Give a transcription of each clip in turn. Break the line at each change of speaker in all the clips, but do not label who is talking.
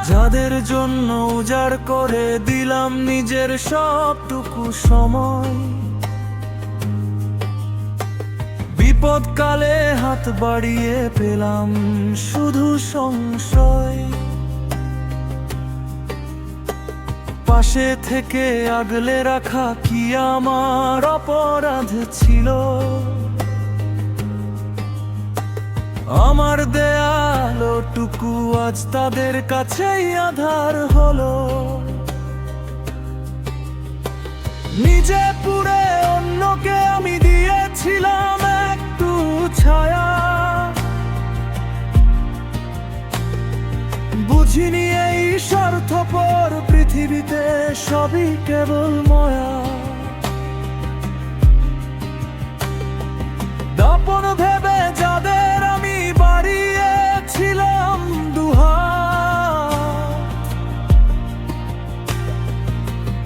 যাদের জন্য উজাড় করে দিলাম নিজের সবটুকু সময়, বিপদকালে হাত বাড়িয়ে পেলাম শুধু সংশয়। পাশে থেকে আগলে রাখা কি আমার অপরাধ ছিল? আমার দেয়ালটুকু আজ তাদের কাছেই আধার হলো। নিজে পুড়ে অন্যকে আমি দিয়েছিলাম একটু ছায়া, বুঝিনি এই স্বার্থপর পৃথিবীতে সবই কেবল মায়া। দাপন ভেবে যাদের আমি বাড়িয়েছিলাম দুহাত,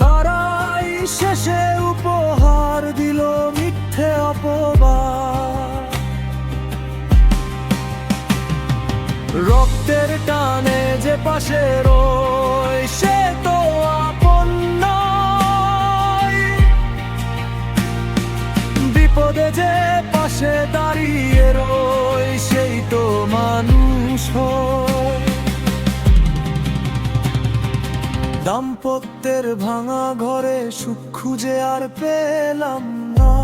তারাই শেষে উপহার দিল মিথ্যে অপবাদ। রক্তের টানে যে পাশে রয় সে তো আপন নয়, বিপদে যে পাশে দাঁড়িয়ে রয় সেই তো মানুষ হয়। দাম্পত্যের ভাঙা ঘরে সুখ খুঁজে আর পেলাম না,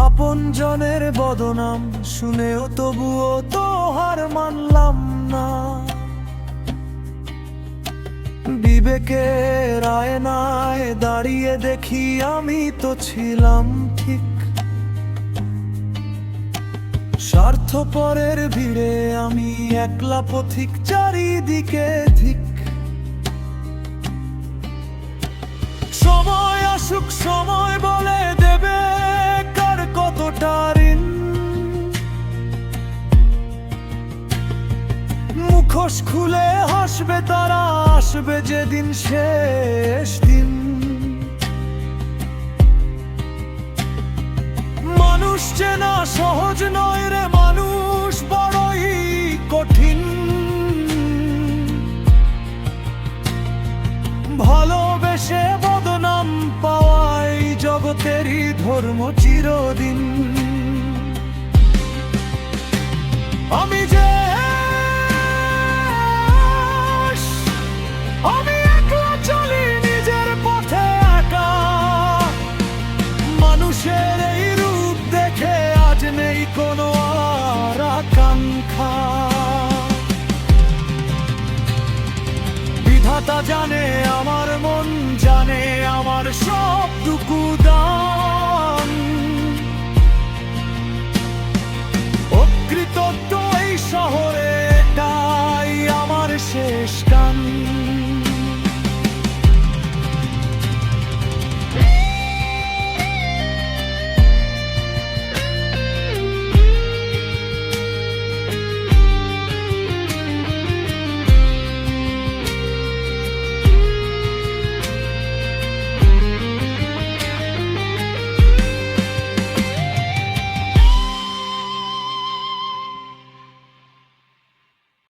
আপনজনের বদনাম শুনেও তবুও তো হার মানলাম না। বিবেকের আয়নায় দাঁড়িয়ে দেখি আমি তো ছিলাম ঠিক, স্বার্থপরের ভিড়ে আমি একলা পথিক, চারিদিকে ধিক। সময় আসুক সময় বলে দেবে কার কতটা ঋণ, মুখোশ খুলে হাসবে তারা, আসবে যেদিন শেষ দিন। মানুষ চেনা সহজ নয় রে, মানুষ বড়ই কঠিন। ভালোবেসে বদনাম পাওয়াই জগতেরই ধর্ম চিরদিন। আমি যে আমি একলা চলি নিজের পথে একা, মানুষের এই রূপ দেখে আজ নেই কোনো আর আকাঙ্ক্ষা। বিধাতা জানে আমার মন, জানে আমার সবটুকু দাম।